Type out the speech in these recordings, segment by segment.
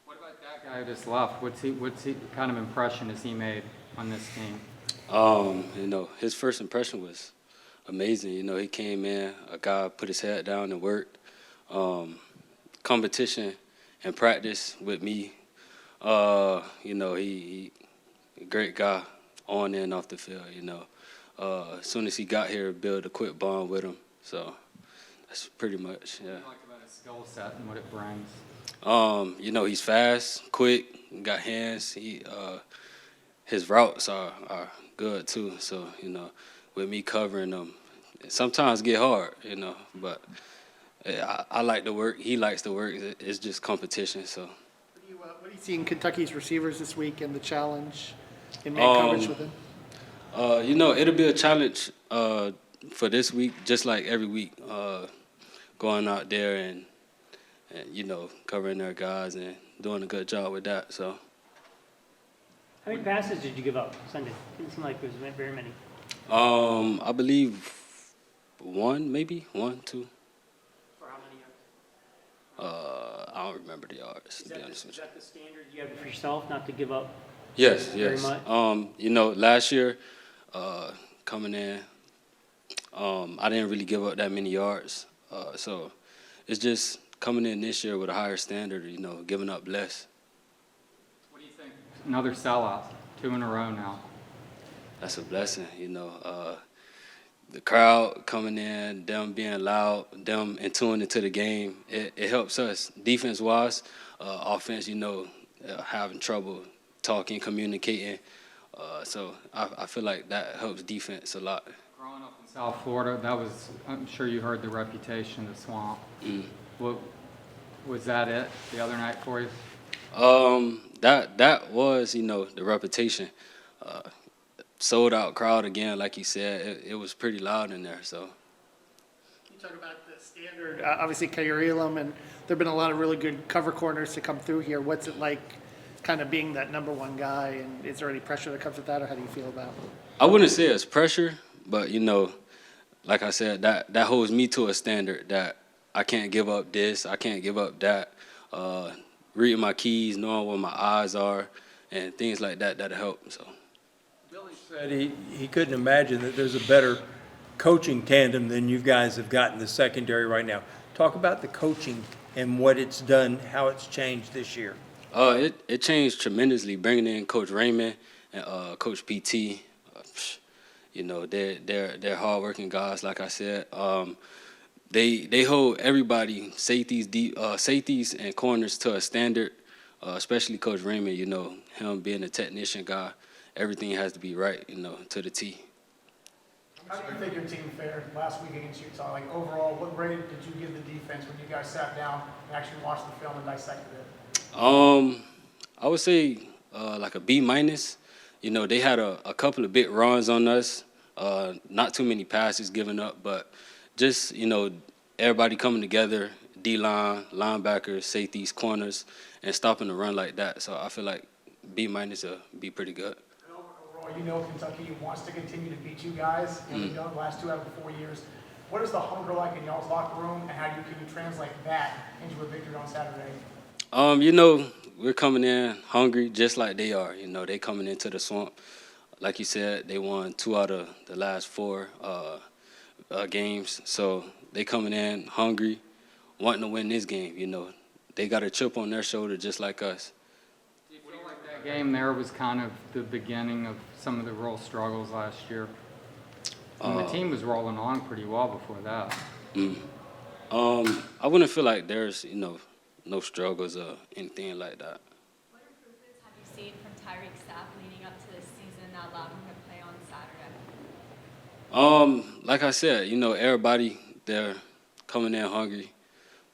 What about that guy who just left? What's he kind of impression has he made on this team? His first impression was amazing. He came in, a guy put his head down and worked. Um, Competition and practice with me. He a great guy on and off the field. As soon as he got here, built a quick bond with him. So that's pretty much, What do yeah. you like about his skill set and what it brings? He's fast, quick, got hands. His routes are good too. So with me covering them, sometimes get hard. But I like the work. He likes the work. It's just competition. So What do you see in Kentucky's receivers this week and the challenge in man coverage with um, him? it'll be a challenge for this week, just like every week. Going out there and covering their guys and doing a good job with that. So How many passes did you give up Sunday? Didn't seem like there was very many. I believe one, maybe one, two. For how many yards? I don't remember the yards, Is to be that, honest the, with is you. that the standard you have for yourself, not to give up Yes, very yes. much? Last year, coming in, I didn't really give up that many yards. So it's just coming in this year with a higher standard, giving up less. What do you think? Another sellout, 2 in a row now. That's a blessing, The crowd coming in, them being loud, them in tune into the game, it helps us. Defense-wise, offense, having trouble talking, communicating. So I feel like that helps defense a lot. Growing up in South Florida, I'm sure you heard the reputation of Swamp. Mm. What, was that it the other night for you? That was, the reputation. Uh, Sold out crowd again, like you said. It was pretty loud in there. So You talk about the standard, obviously Kyrie Elam, and there've been a lot of really good cover corners to come through here. What's it like kind of being that number one guy, and is there any pressure that comes with that, or how do you feel about it? I wouldn't say it's pressure, but like I said, that holds me to a standard that I can't give up this, I can't give up that. Reading my keys, knowing where my eyes are, and things like that that'll help. So. Billy said he couldn't imagine that there's a better coaching tandem than you guys have got in the secondary right now. Talk about the coaching and what it's done, how it's changed this year. It changed tremendously bringing in Coach Raymond and Coach PT. They're hardworking guys, like I said. They hold everybody, safeties and corners to a standard, especially Coach Raymond, him being a technician guy. Everything has to be right, to the T. How do you think your team fared last week against Utah? Like overall, what grade did you give the defense when you guys sat down and actually watched the film and dissected it? I would say like a B minus. They had a couple of big runs on us. Not too many passes given up, but just everybody coming together, D-line, linebackers, safeties, corners, and stopping the run like that. So I feel like B minus will be pretty good. And overall, Kentucky wants to continue to beat you guys. You've done the last 2 out of the 4 years. What is the hunger like in y'all's locker room, and how can you translate that into a victory on Saturday? We're coming in hungry just like they are. They coming into the Swamp. Like you said, they won 2 out of the last 4 games. So they coming in hungry, wanting to win this game. They got a chip on their shoulder just like us. Do you feel like that game there was kind of the beginning of some of the real struggles last year? The team was rolling on pretty well before that. I wouldn't feel like there's, no struggles or anything like that. What improvements have you seen from Tyreek's staff leading up to this season that allowed him to play on Saturday? Like I said, everybody there coming in hungry.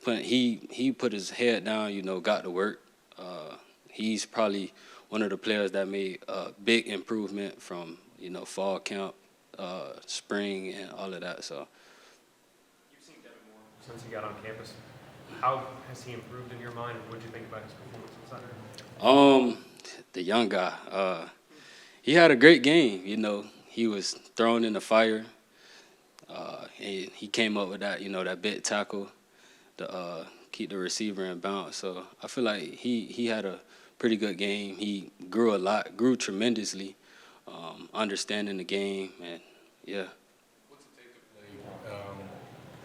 He put his head down, got to work. He's probably one of the players that made a big improvement from, fall camp, spring, and all of that. So. You've seen Devin more since he got on campus. How has he improved in your mind, and what did you think about his performance on Saturday? The young guy, he had a great game. He was thrown in the fire. He came up with that, that big tackle to keep the receiver in bounds. So I feel like he had a pretty good game. He grew a lot, grew tremendously, understanding the game, and yeah. What's it take to play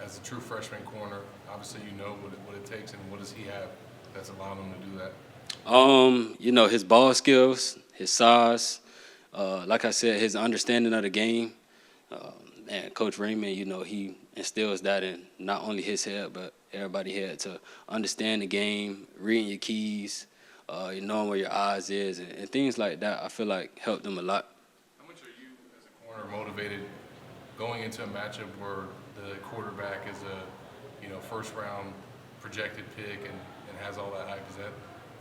as a true freshman corner? Obviously, you know what it takes, and what does he have that's allowing him to do that? You know, his ball skills, his size, like I said, his understanding of the game. And Coach Raymond, you know, he instills that in not only his head, but everybody's head to understand the game, reading your keys, you knowing where your eyes is, and things like that. I feel like helped them a lot. How much are you, as a corner, motivated going into a matchup where the quarterback is a first round projected pick and has all that hype? Does that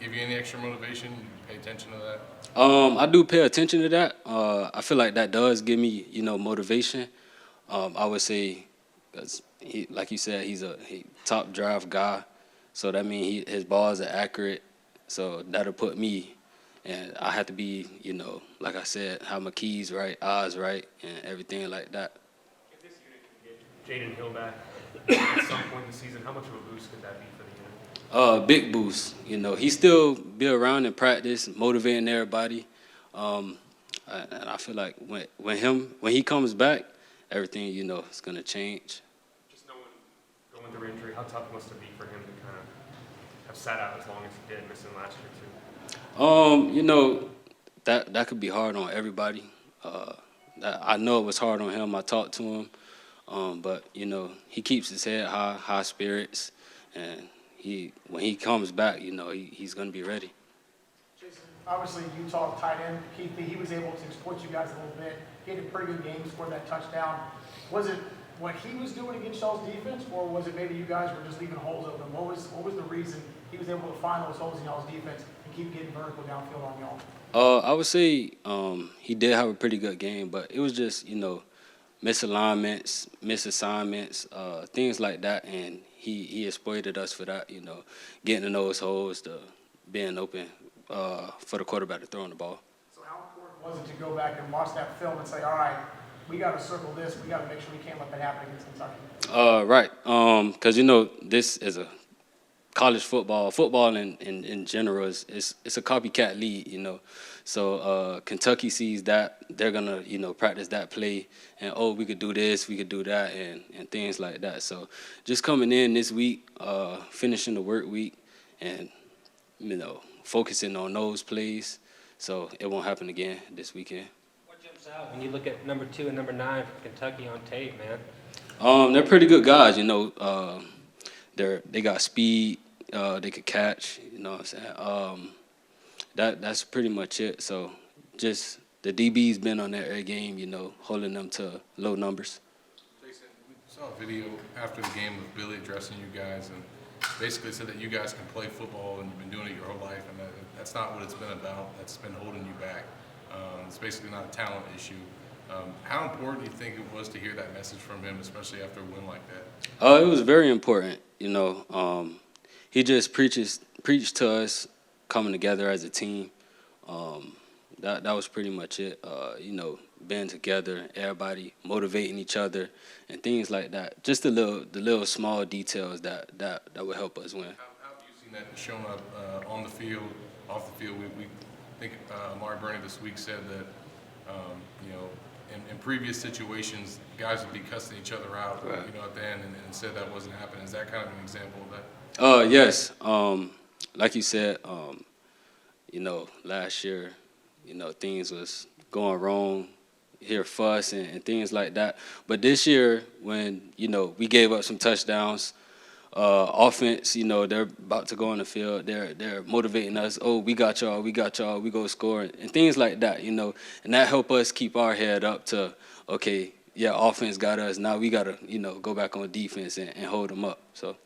give you any extra motivation? You pay attention to that? I do pay attention to that. I feel like that does give me, motivation. I would say, because like you said, he's a top draft guy, so that means his balls are accurate. So that'll put me, and I have to be, like I said, have my keys right, eyes right, and everything like that. If this unit can get Jaden Hill back at some point in the season, how much of a boost could that be for the unit? Big boost. He still be around in practice, motivating everybody. And I feel like when he comes back, everything is gonna change. Just knowing going through injury, how tough must it be for him to kind of have sat out as long as he did, missing last year too? That could be hard on everybody. I know it was hard on him. I talked to him, but he keeps his head high spirits, and when he comes back, he's gonna be ready. Jason, obviously Utah tight end Keith, he was able to exploit you guys a little bit. He had a pretty good game, scored that touchdown. Was it what he was doing against y'all's defense, or was it maybe you guys were just leaving holes open? What was the reason he was able to find those holes in y'all's defense and keep getting vertical downfield on y'all? I would say he did have a pretty good game, but it was just misalignments, misassignments, things like that, and he exploited us for that. Getting in those holes, being open for the quarterback to throw in the ball. So how important was it to go back and watch that film and say, all right, we got to circle this, we got to make sure we can't let that happen against Kentucky? Right, because this is a college football in general is it's a copycat league, So Kentucky sees that, they're gonna practice that play, and we could do this, we could do that, and things like that. So just coming in this week, finishing the work week, and focusing on those plays, so it won't happen again this weekend. What jumps out when you look at number 2 and number 9 for Kentucky on tape, man? They're pretty good guys, They got speed, they could catch, what I'm saying. That's pretty much it. So just the DB's been on their game, holding them to low numbers. Jason, we saw a video after the game of Billy addressing you guys and basically said that you guys can play football and you've been doing it your whole life, and that's not what it's been about. That's been holding you back. It's basically not a talent issue. How important do you think it was to hear that message from him, especially after a win like that? It was very important. He just preached to us coming together as a team. That was pretty much it. Being together, everybody motivating each other, and things like that. Just the little small details that would help us win. How have you seen that shown up on the field, off the field? We think Amari Burney this week said that in previous situations, guys would be cussing each other out, right, at the end, and said that wasn't happening. Is that kind of an example of that? Yes. Like you said, last year, things was going wrong, hear fuss and things like that. But this year, when, we gave up some touchdowns, offense, they're about to go on the field. They're motivating us. Oh, we got y'all. We go score and things like that. And that help us keep our head up to, okay, yeah, offense got us. Now we gotta go back on defense and hold them up. So.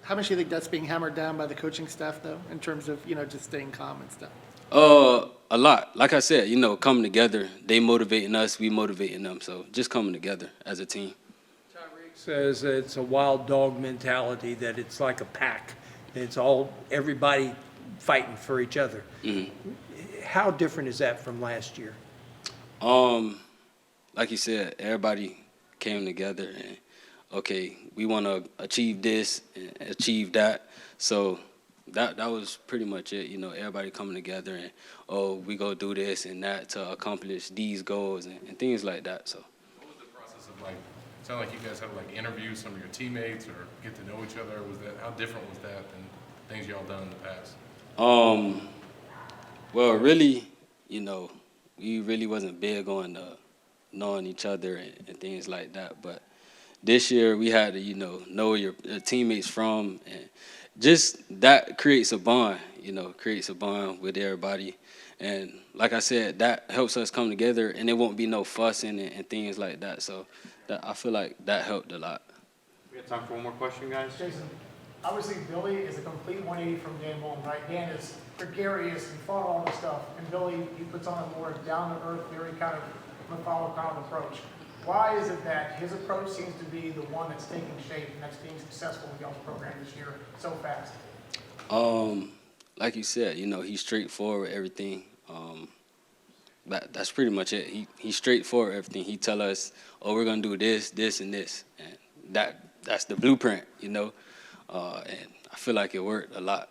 How much do you think that's being hammered down by the coaching staff, though, in terms of just staying calm and stuff? A lot. Like I said, coming together. They motivating us. We motivating them. So just coming together as a team. Says it's a wild dog mentality, that it's like a pack. It's everybody fighting for each other. Mm-hmm. How different is that from last year? Like you said, everybody came together, okay, we want to achieve this and achieve that. So that was pretty much it. You know, everybody coming together and, oh, we go do this and that to accomplish these goals and things like that. So. What was the process of like? It sounded like you guys had to like interview some of your teammates or get to know each other. Was that how different was that than things y'all done in the past? Well, really, you know, we really wasn't big on knowing each other and things like that. But this year we had to, you know your teammates from, and just that creates a bond, creates a bond with everybody. And like I said, that helps us come together, and there won't be no fussing and things like that. So I feel like that helped a lot. We got time for one more question, guys. Jason, obviously Billy is a complete 180 from Dan Mullen, right? Dan is gregarious and fought all this stuff, and Billy, he puts on a more down-to-earth, very kind of methodical kind of approach. Why is it that his approach seems to be the one that's taking shape and that's being successful with y'all's program this year so fast? Like you said, he's straightforward, everything. That's pretty much it. He's straightforward, everything. He tell us, oh, we're gonna do this, this, and this, and that's the blueprint, and I feel like it worked a lot.